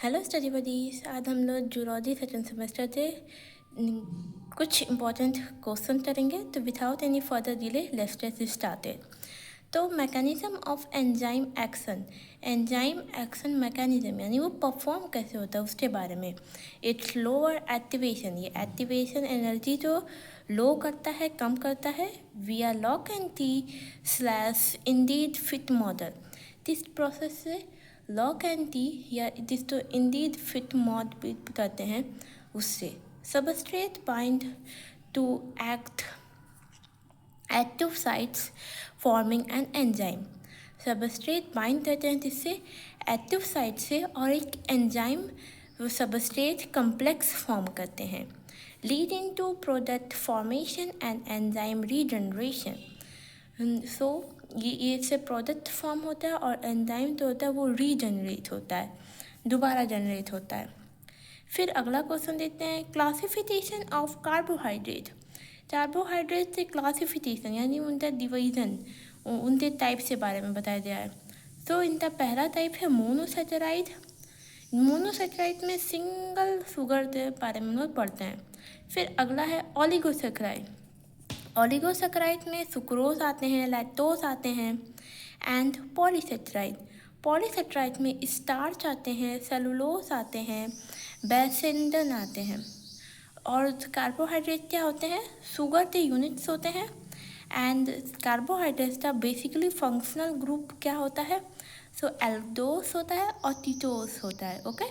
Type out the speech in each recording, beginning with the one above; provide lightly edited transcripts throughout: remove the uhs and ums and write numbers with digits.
Hello study buddies. आज हम लोग जूलॉजी सेकंड सेमेस्टर से कुछ इम्पोर्टेंट क्वेश्चन करेंगे। तो without any further delay let's get started. तो mechanism of enzyme action mechanism यानी वो परफॉर्म कैसे होता है उसके बारे में। इट्स लोअर एक्टिवेशन, ये एक्टिवेशन एनर्जी जो लो करता है, कम करता है via lock and key slash induced fit model. इस प्रोसेस से लॉक एंड टी या जिसको इंडीड फिट मॉड भी कहते हैं उससे substrate bind to active sites forming an enzyme. Substrate bind करते हैं जिससे एक्टिव साइट से और एक एंजाइम सबस्ट्रेट कम्प्लेक्स फॉर्म करते हैं leading to product formation and enzyme regeneration. So ये इससे प्रोडक्ट फॉर्म होता है और एंजाइम जो होता है वो रीजनरेट होता है, दोबारा जनरेट होता है। फिर अगला क्वेश्चन देखते हैं, क्लासिफिकेशन ऑफ कार्बोहाइड्रेट। कार्बोहाइड्रेट से क्लासिफिकेशन यानी उनका डिवीजन, उनके टाइप से बारे में बताया गया है। तो इनका पहला टाइप है मोनोसेकेराइड। मोनोसेकेराइड में सिंगल शुगर के बारे में लोग पढ़ते हैं। फिर अगला है ओलिगोसेकेराइड। ओलिगोसेकेराइड में सुक्रोज आते हैं, लैक्टोज आते हैं एंड पॉलीसेकेराइड। पॉलीसेकेराइड में स्टार्च आते हैं, सेलुलोज आते हैं, बेसेंडन आते हैं। और कार्बोहाइड्रेट क्या होते हैं? शुगर के यूनिट्स होते हैं। एंड कार्बोहाइड्रेट का बेसिकली फंक्शनल ग्रुप क्या होता है? सो एल्डोस होता है और कीटोस होता है। ओके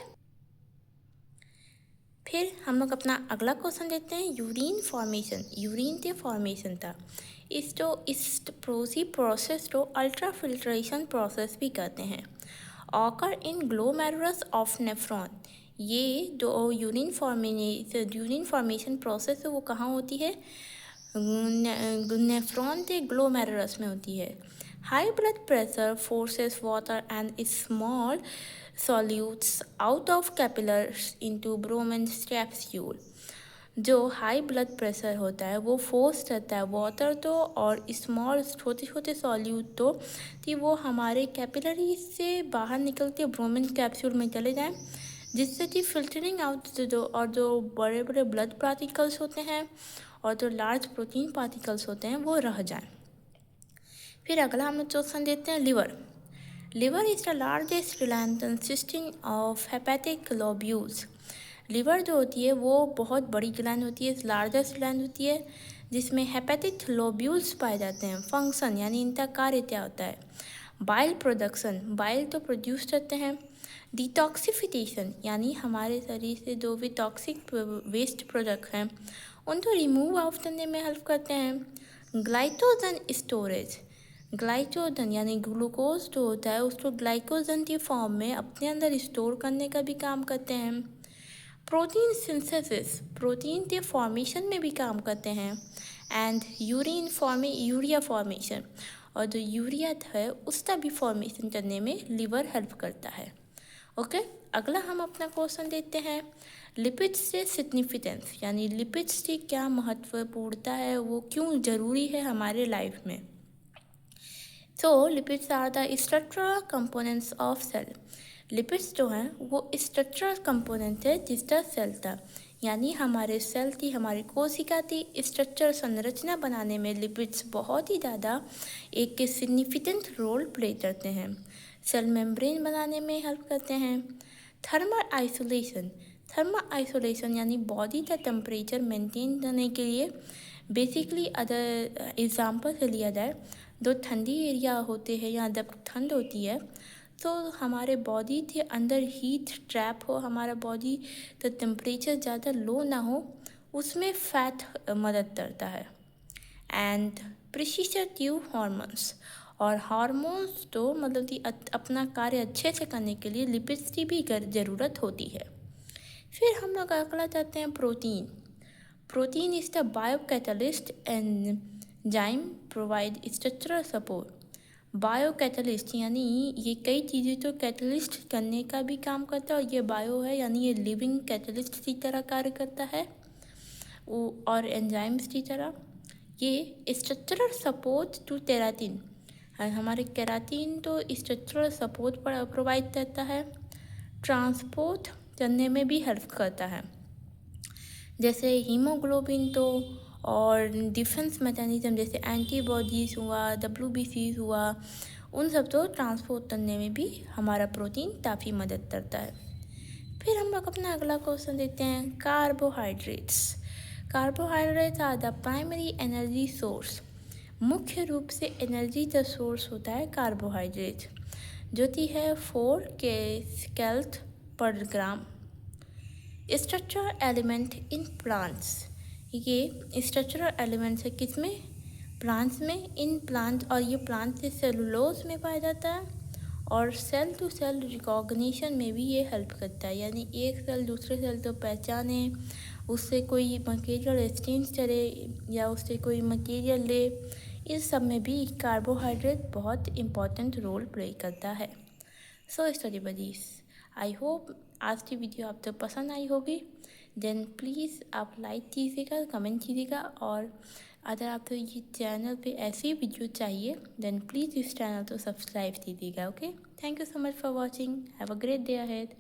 फिर हम लोग अपना अगला क्वेश्चन देखते हैं, यूरिन फॉर्मेशन। यूरिन के फॉर्मेशन था इस प्रोसेस को अल्ट्रा फिल्ट्रेशन प्रोसेस भी कहते हैं। Occur in glomerulus of nephron. ये जो यूरिन फॉर्मेशन प्रोसेस है वो कहाँ होती है? नेफ्रॉन के ग्लोमेरुलस में होती है। High blood pressure forces water and small solutes out of capillaries into Bowman capsule. जो हाई ब्लड प्रेशर होता है वो फोर्स करता है वाटर तो और स्मॉल छोटे छोटे सॉल्यूट तो कि वो हमारे कैपिलरी से बाहर निकल के ब्रोमेन कैप्सूल में चले जाएं, जिससे कि फिल्टरिंग आउट जो बड़े बड़े ब्लड पार्टिकल्स होते हैं और जो लार्ज प्रोटीन पार्टिकल्स होते हैं वो रह जाएं। फिर अगला हम लोग क्वेश्चन देते हैं, liver. Liver is the largest gland consisting of hepatic lobules. Liver जो होती है वो बहुत बड़ी ग्लैंड होती है, लार्जेस्ट ग्लैंड होती है जिसमें हेपेटिक लोब्यूल्स पाए जाते हैं। फंक्शन यानी इनका कार्य क्या होता है? बाइल प्रोडक्शन, बाइल तो प्रोड्यूस करते हैं। डिटॉक्सिफिकेशन यानी हमारे शरीर से जो भी टॉक्सिक वेस्ट प्रोडक्ट हैं उनको रिमूव आउट करने में हेल्प करते हैं। ग्लाइकोजन स्टोरेज, ग्लाइकोजन यानी ग्लूकोज जो होता है उसको ग्लाइकोजन की फॉर्म में अपने अंदर स्टोर करने का भी काम करते हैं। प्रोटीन सिंथेसिस, प्रोटीन के फॉर्मेशन में भी काम करते हैं। एंड यूरिया फॉर्मेशन, और जो यूरिया है उसका भी फॉर्मेशन करने में लिवर हेल्प करता है। ओके अगला हम अपना क्वेश्चन देखते हैं, लिपिड्स से सिग्निफिकेंस यानी लिपिड्स की क्या महत्वपूर्णता है, वो क्यों ज़रूरी है हमारे लाइफ में। तो lipids are the structural components of cell. Lipids जो हैं वो स्ट्रक्चरल कंपोनेंट है जिसका सेल था, यानी हमारे सेल की, हमारी कोशिका की स्ट्रक्चर संरचना बनाने में लिपिड्स बहुत ही ज़्यादा एक सिग्निफिकेंट रोल प्ले करते हैं। सेल मेम्ब्रेन बनाने में हेल्प करते हैं। थर्मल आइसोलेशन, थर्मल आइसोलेशन यानी बॉडी का टेम्परेचर मेंटेन करने के लिए बेसिकली अदर एग्जांपल से लिया जाए, जो ठंडी एरिया होते हैं या जब ठंड होती है तो हमारे बॉडी के अंदर हीट ट्रैप हो, हमारा बॉडी का टेम्परेचर ज़्यादा लो ना हो, उसमें फैट मदद करता है। एंड प्रिसिसेटिव हार्मोन्स, और हार्मोन्स तो मतलब कि अपना कार्य अच्छे से करने के लिए लिपिड्स की भी ज़रूरत होती है। फिर हम लोग अगला चाहते हैं, protein. Protein is the biocatalyst enzyme provide structural support. Biocatalyst यानी ये कई चीज़ें तो कैटलिस्ट करने का भी काम करता है, और ये बायो है यानी ये लिविंग कैटलिस्ट की तरह कार्य करता है और एंजाइम्स की तरह। ये स्ट्रक्चरल सपोर्ट टू केराटिन, हमारे केराटिन तो स्ट्रक्चरल सपोर्ट प्रोवाइड करता है ट्रांसपोर्ट करने में भी हेल्प करता है, जैसे हीमोग्लोबिन तो और डिफेंस मैकेनिज्म जैसे एंटीबॉडीज़ हुआ, WBCs हुआ, उन सब तो ट्रांसपोर्ट करने में भी हमारा प्रोटीन काफ़ी मदद करता है। फिर हम लोग अपना अगला क्वेश्चन देखते हैं, carbohydrates. Carbohydrates are the primary energy source. मुख्य रूप से एनर्जी का सोर्स होता है कार्बोहाइड्रेट, जो कि है 4 कैल पर ग्राम। स्ट्रक्चरल एलिमेंट इन प्लांट्स, ये स्ट्रक्चरल एलिमेंट्स है किसमें? प्लांट्स में। इन प्लांट, और ये प्लांट से सेलुलोज में पाया जाता है, और सेल टू सेल रिकॉग्निशन में भी ये हेल्प करता है, यानी एक सेल दूसरे सेल को पहचाने, उससे कोई मटेरियल एक्सचेंज करे या उससे कोई मटेरियल ले, इस सब में भी कार्बोहाइड्रेट बहुत इम्पॉर्टेंट रोल प्ले करता है। So study buddies, I hope आज की वीडियो आप तक पसंद आई होगी। देन प्लीज़ आप लाइक कीजिएगा, कमेंट कीजिएगा, और अगर आपको ये चैनल पे ऐसी वीडियो चाहिए देन प्लीज़ इस चैनल को सब्सक्राइब कीजिएगा। Okay, thank you so much for watching, have a great day ahead.